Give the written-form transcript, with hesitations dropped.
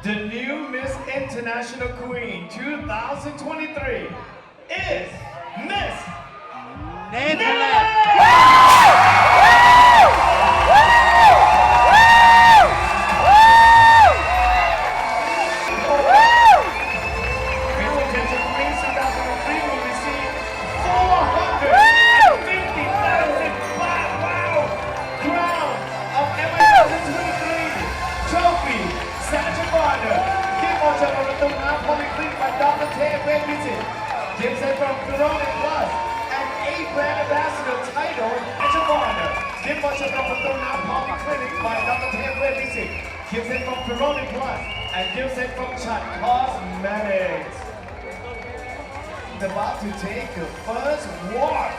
The new Miss International Queen 2023 is Miss Netherlands. Miss International Queen 2003 will receive 450,000 crown of MI 2023 trophy. Santa Barbara, Kim Ocha Maratona Polyclinic by Dr. Ted Redvisit, gives it from Corona Plus, and a brand ambassador title, Santa Barbara, Kim Ocha Maratona Polyclinic by Dr. Ted Redvisit, gives it from Corona Plus, and gives it from Chat Cosmetics. About to take the first walk.